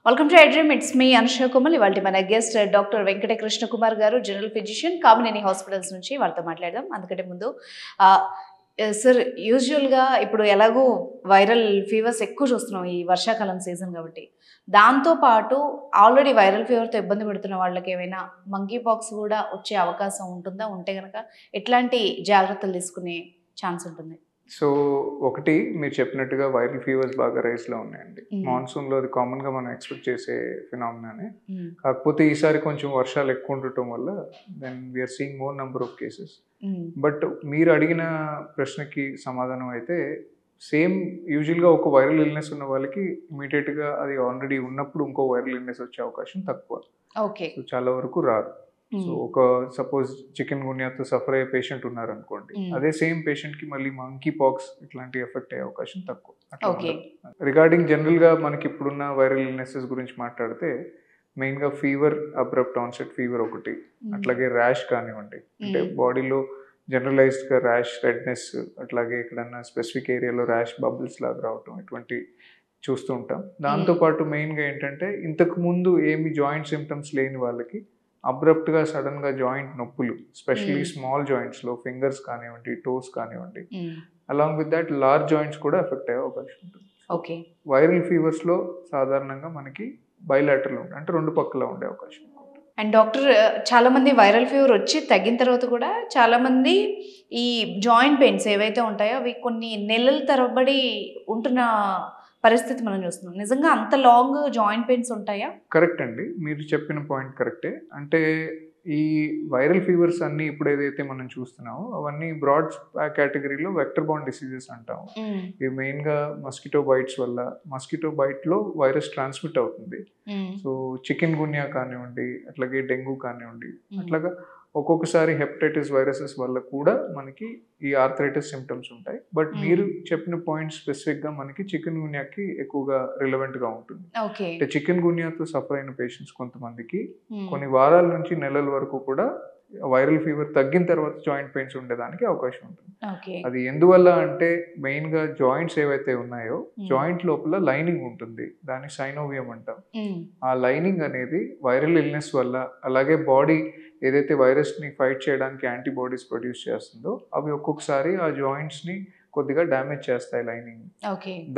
Welcome to iDream. It's me Anusha Kumal. ఇవాళ మన guest doctor Venkata Krishna Kumar గారు, జనరల్ ఫిజిషియన్, కామినేని హాస్పిటల్స్ నుంచి. వాళ్ళతో మాట్లాడదాం. అందుకంటే ముందు సార్, యూజువల్గా ఇప్పుడు ఎలాగో వైరల్ ఫీవర్స్ ఎక్కువ చూస్తున్నాం ఈ వర్షాకాలం సీజన్ కాబట్టి, దాంతోపాటు ఆల్రెడీ వైరల్ ఫీవర్తో ఇబ్బంది పడుతున్న వాళ్ళకి ఏమైనా మంకీ పాక్స్ కూడా వచ్చే అవకాశం ఉంటుందా? ఉంటే కనుక ఎట్లాంటి జాగ్రత్తలు తీసుకునే ఛాన్స్ ఉంటుంది? సో ఒకటి మీరు చెప్పినట్టుగా వైరల్ ఫీవర్స్ బాగా రైస్లో ఉన్నాయండి. మాన్సూన్లో అది కామన్గా మనం ఎక్స్పెక్ట్ చేసే ఫినామినానే. కాకపోతే ఈసారి కొంచెం వర్షాలు ఎక్కువ ఉండటం వల్ల then we are seeing more number of cases. But మీరు అడిగిన ప్రశ్నకి సమాధానం అయితే సేమ్ యూజువల్గా ఒక వైరల్ ఇల్నెస్ ఉన్న వాళ్ళకి ఇమీడియట్గా అది ఆల్రెడీ ఉన్నప్పుడు ఇంకో వైరల్ ఇల్నెస్ వచ్చే అవకాశం తక్కువ. ఓకే. సో చాలా వరకు రాదు. సో ఒక సపోజ్ చికెన్ గున్యాతో సఫర్ అయ్యే పేషెంట్ ఉన్నారనుకోండి, అదే సేమ్ పేషెంట్ కి మళ్ళీ మంకీ పాక్స్ ఇట్లాంటి ఎఫెక్ట్ అయ్యే అవకాశం తక్కువ. రిగార్డింగ్ జనరల్ గా మనకి ఇప్పుడున్న వైరల్ ఇల్నెసెస్ గురించి మాట్లాడితే మెయిన్ గా ఫీవర్, అబ్రప్ట్ ఆన్సెట్ ఫీవర్ ఒకటి, అట్లాగే ర్యాష్ కానివ్వండి, అంటే బాడీలో జనరలైజ్డ్ గా ర్యాష్, రెడ్నెస్, అట్లాగే ఎక్కడన్నా స్పెసిఫిక్ ఏరియాలో ర్యాష్ బబుల్స్ లాగా రావటం, ఇటువంటి చూస్తూ ఉంటాం. దాంతోపాటు మెయిన్ గా ఏంటంటే ఇంతకు ముందు ఏమి జాయింట్ సిమ్టమ్స్ లేని వాళ్ళకి అబ్రప్ట్గా సడన్గా జాయింట్ నొప్పులు, స్పెషల్లీ స్మాల్ జాయింట్స్లో ఫింగర్స్ కానివ్వండి, టోస్ కానివ్వండి, along with that large joints కూడా ఎఫెక్ట్ అయ్యే అవకాశం ఉంటుంది. ఓకే. వైరల్ ఫీవర్స్లో సాధారణంగా మనకి బైలాటరల్ ఉంటుంది, అంటే రెండు పక్కల ఉండే అవకాశం. అండ్ డాక్టర్, చాలా మంది వైరల్ ఫీవర్ వచ్చి తగ్గిన తర్వాత కూడా చాలా మంది ఈ జాయింట్ పెయిన్స్ ఏవైతే ఉంటాయో అవి కొన్ని నెలల తరబడి ఉంటున్న పరిస్థితి మనం చూస్తున్నాం. నిజంగా అంత లాంగ్ జాయింట్ పెయిన్స్ ఉంటాయా? కరెక్ట్ అండి, మీరు చెప్పిన పాయింట్ కరెక్టే. అంటే ఈ వైరల్ ఫీవర్స్ అన్ని ఇప్పుడు ఏదైతే మనం చూస్తున్నామో అవన్నీ బ్రాడ్ కేటగిరీలో వెక్టర్ బాండ్ డిసీజెస్ అంటాము. ఇవి మెయిన్ గా మస్కిటో బైట్స్ వల్ల, మస్కిటో బైట్ లో వైరస్ ట్రాన్స్మిట్ అవుతుంది. సో చికెన్ గున్యా కానివ్వండి, అట్లాగే డెంగ్యూ కానివ్వండి, అట్లాగా ఒక్కొక్కసారి హెపటైటిస్ వైరసెస్ వల్ల కూడా మనకి ఈ ఆర్థరైటిస్ సిమ్టమ్స్ ఉంటాయి. బట్ మీరు చెప్పిన పాయింట్ స్పెసిఫిక్ గా మనకి చికెన్ గున్యాకి ఎక్కువగా రిలవెంట్ గా ఉంటుంది. అంటే చికెన్ గున్యాతో సఫర్ అయిన పేషెంట్స్ కొంతమందికి కొన్ని వారాల నుంచి నెలల వరకు కూడా వైరల్ ఫీవర్ తగ్గిన తర్వాత జాయింట్ పెయిన్స్ ఉండేదానికి అవకాశం ఉంటుంది. అది ఎందువల్ల అంటే మెయిన్ గా జాయింట్స్ ఏవైతే ఉన్నాయో జాయింట్ లోపల లైనింగ్ ఉంటుంది, దాన్ని సైనోవియం అంటాం. ఆ లైనింగ్ అనేది వైరల్ ఇల్నెస్ వల్ల, అలాగే బాడీ ఏదైతే వైరస్ ని ఫైట్ చేయడానికి యాంటీబాడీస్ ప్రొడ్యూస్ చేస్తుందో అవి ఒక్కొక్కసారి ఆ జాయింట్స్ ని కొద్దిగా డ్యామేజ్ చేస్తాయి లైనింగ్.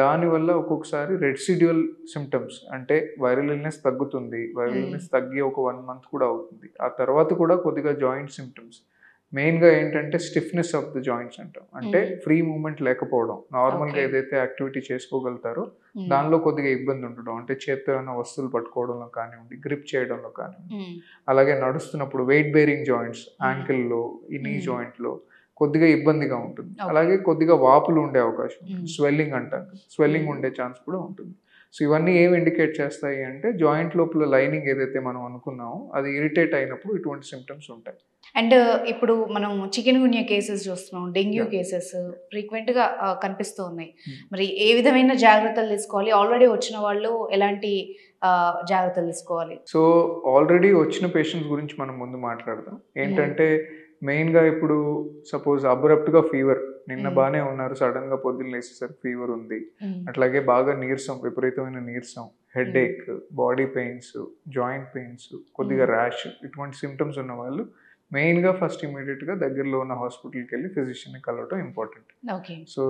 దానివల్ల ఒక్కొక్కసారి రెసిడ్యువల్ సిమ్టమ్స్, అంటే వైరల్ ఇల్నెస్ తగ్గుతుంది, వైరల్ ఇల్నెస్ తగ్గి ఒక 1 month కూడా అవుతుంది, ఆ తర్వాత కూడా కొద్దిగా జాయింట్ సిమ్టమ్స్ మెయిన్ గా ఏంటంటే స్టిఫ్నెస్ ఆఫ్ ద జాయింట్స్ అంటాం. అంటే ఫ్రీ మూవ్మెంట్ లేకపోవడం, నార్మల్ గా ఏదైతే యాక్టివిటీ చేసుకోగలుగుతారో దానిలో కొద్దిగా ఇబ్బంది ఉండడం, అంటే చేత్తో ఏమైనా వస్తువులు పట్టుకోవడంలో కానివ్వండి, గ్రిప్ చేయడంలో కానివ్వండి, అలాగే నడుస్తున్నప్పుడు వెయిట్ బేరింగ్ జాయింట్స్, యాంకిల్ లో, ఈ నీ జాయింట్ లో కొద్దిగా ఇబ్బందిగా ఉంటుంది. అలాగే కొద్దిగా వాపులు ఉండే అవకాశం, స్వెల్లింగ్ అంటారు, స్వెల్లింగ్ ఉండే ఛాన్స్ కూడా ఉంటుంది. సో ఇవన్నీ ఏం ఇండికేట్ చేస్తాయి అంటే జాయింట్ లోపల లైనింగ్ ఏదైతే మనం అనుకున్నామో అది ఇరిటేట్ అయినప్పుడు ఇటువంటి సిమ్టమ్స్ ఉంటాయి. అండ్ ఇప్పుడు మనం చికెన్ గున్యా కేసెస్ చూస్తున్నాం, డెంగ్యూ కేసెస్ ఫ్రీక్వెంట్ గా కనిపిస్తూ ఉన్నాయి. మరి ఏ విధమైన జాగ్రత్తలు తీసుకోవాలి? ఆల్రెడీ వచ్చిన వాళ్ళు ఎలాంటి జాగ్రత్తలు తీసుకోవాలి? సో ఆల్రెడీ వచ్చిన పేషెంట్స్ గురించి మనం ముందు మాట్లాడదాం. ఏంటంటే మెయిన్ గా ఇప్పుడు సపోజ్ అబ్రప్ట్ గా ఫీవర్, నిన్న బాగానే ఉన్నారు, సడన్ గా పొద్దున్న లేచేసరికి ఫీవర్ ఉంది, అట్లాగే బాగా నీరసం, విపరీతమైన నీరసం, హెడ్ ఏక్, బాడీ పెయిన్స్, జాయింట్ పెయిన్స్, కొద్దిగా ర్యాష్, ఇటువంటి సిమ్టమ్స్ ఉన్న వాళ్ళు మెయిన్ గా ఫస్ట్ ఇమీడియట్ గా దగ్గరలో ఉన్న హాస్పిటల్కి వెళ్ళి ఫిజిషియన్ ని కలవటం ఇంపార్టెంట్. సో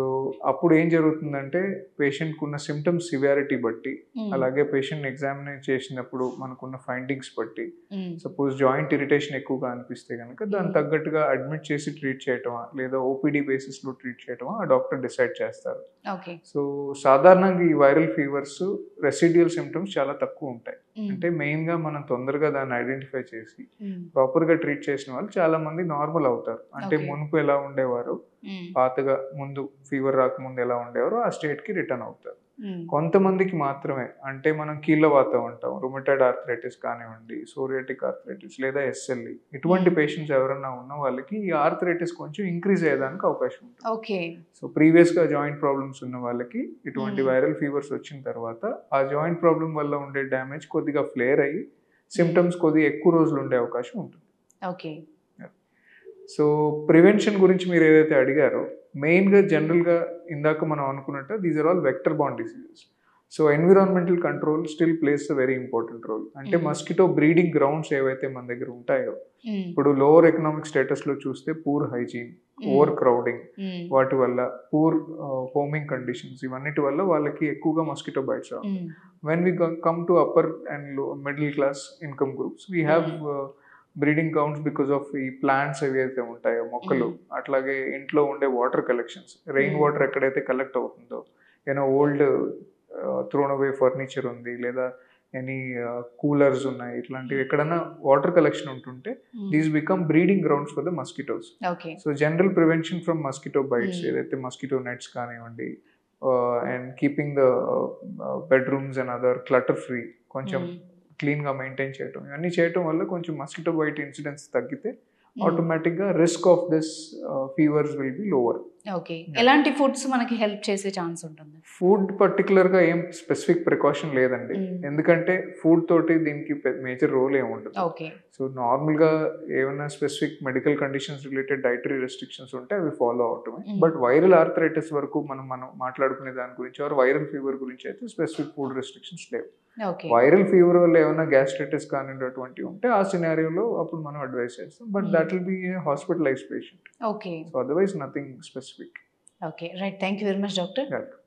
అప్పుడు ఏం జరుగుతుందంటే పేషెంట్ కున్న సిమ్టమ్స్ సివియారిటీ బట్టి, అలాగే పేషెంట్ ఎగ్జామినేట్ చేసినప్పుడు మనకున్న ఫైండింగ్స్ బట్టి, సపోజ్ జాయింట్ ఇరిటేషన్ ఎక్కువగా అనిపిస్తే కనుక దానికి తగ్గట్టుగా అడ్మిట్ చేసి ట్రీట్ చేయటమా లేదా ఓపీడీ బేసిస్ లో ట్రీట్ చేయటమా ఆ డాక్టర్ డిసైడ్ చేస్తారు. సో సాధారణంగా ఈ వైరల్ ఫీవర్స్ రెసిడ్యువల్ సిమ్టమ్స్ చాలా తక్కువ ఉంటాయి. అంటే మెయిన్ గా మనం తొందరగా దాన్ని ఐడెంటిఫై చేసి ప్రాపర్ గా ట్రీట్ చేసిన వాళ్ళు చాలా మంది నార్మల్ అవుతారు. అంటే మునుపు ఎలా ఉండేవారు, పాతగా ముందు ఫీవర్ రాకముందు ఎలా ఉండేవారో ఆ స్టేట్ కి రిటర్న్ అవుతారు. కొంతమందికి మాత్రమే, అంటే మనం కీళ్ళవాతం అంటాం, రుమటైడ్ ఆర్థరైటిస్ కానివ్వండి, సోరియాటిక్ ఆర్థరైటిస్ లేదా ఎస్ఎల్ఈ, ఇటువంటి పేషెంట్స్ ఎవరైనా ఉన్న వాళ్ళకి ఈ ఆర్థరైటిస్ కొంచెం ఇంక్రీజ్ అయ్యేదానికి అవకాశం ఉంటుంది. సో ప్రీవియస్ గా జాయింట్ ప్రాబ్లమ్స్ ఉన్న వాళ్ళకి ఇటువంటి వైరల్ ఫీవర్స్ వచ్చిన తర్వాత ఆ జాయింట్ ప్రాబ్లం వల్ల ఉండే డ్యామేజ్ కొద్దిగా ఫ్లేర్ అయ్యి సిమ్టమ్స్ కొద్దిగా ఎక్కువ రోజులు ఉండే అవకాశం ఉంటుంది. సో ప్రివెన్షన్ గురించి మీరు ఏదైతే అడిగారో మెయిన్గా జనరల్గా ఇందాక మనం అనుకున్నట్టు దీస్ ఆర్ ఆల్ వెక్టర్ బాండ్ diseases. So environmental control still plays a very important role. అంటే మస్కిటో బ్రీడింగ్ గ్రౌండ్స్ ఏవైతే మన దగ్గర ఉంటాయో, ఇప్పుడు లోవర్ ఎకనామిక్ స్టేటస్లో చూస్తే పూర్ హైజీన్, ఓవర్ క్రౌడింగ్, వాటి వల్ల పూర్ హోమింగ్ కండిషన్స్, ఇవన్నిటి వల్ల వాళ్ళకి ఎక్కువగా mosquito bites Rao. When we come to upper and middle class income groups, we have breeding counts because of ఈ ప్లాంట్స్ ఏవైతే ఉంటాయో మొక్కలు, అట్లాగే ఇంట్లో ఉండే వాటర్ కలెక్షన్స్, రెయిన్ వాటర్ ఎక్కడైతే కలెక్ట్ అవుతుందో, ఏదో ఓల్డ్ థ్రోన్ అవే ఫర్నిచర్ ఉంది, లేదా ఎనీ కూలర్స్ ఉన్నాయి, ఇట్లాంటివి ఎక్కడైనా వాటర్ కలెక్షన్ ఉంటుంటే these become breeding grounds for the mosquitoes. So general prevention from mosquito bites, ఏదైతే మస్కిటో నెట్స్ కానివ్వండి, and keeping the bedrooms and other clutter free, కొంచెం క్లీన్గా మెయింటైన్ చేయటం, ఇవన్నీ చేయటం వల్ల కొంచెం మస్కిటో బైట్ ఇన్సిడెన్స్ తగ్గితే ఆటోమేటిక్గా risk of this fevers will be lower. Okay, ఎలాంటి ఫుడ్స్ మనకి హెల్ప్ చేసే ఛాన్స్ ఉంటుంది? ఫుడ్ పర్టికులర్గా ఏం స్పెసిఫిక్ ప్రికాషన్ లేదండి, ఎందుకంటే ఫుడ్ తోటి దీనికి మేజర్ రోల్ ఏమి ఉండదు. ఓకే, సో నార్మల్గా ఏమైనా specific medical conditions related dietary restrictions ఉంటే అవి ఫాలో అవటమే. బట్ వైరల్ ఆర్థరైటిస్ వరకు మనం మాట్లాడుకునే దాని గురించి, ఆర్ వైరల్ ఫీవర్ గురించి అయితే స్పెసిఫిక్ ఫుడ్ రెస్ట్రిక్షన్స్ లేవు. వైరల్ ఫీవర్ వల్ల ఏమైనా గ్యాస్ట్రైటిస్ కానిటువంటివి ఉంటే ఆ సినారియోలో అప్పుడు మనం అడ్వైస్ చేస్తాం, but that will be A hospitalised patient. Okay, so otherwise nothing specific. Okay, right. Thank you very much doctor. Welcome.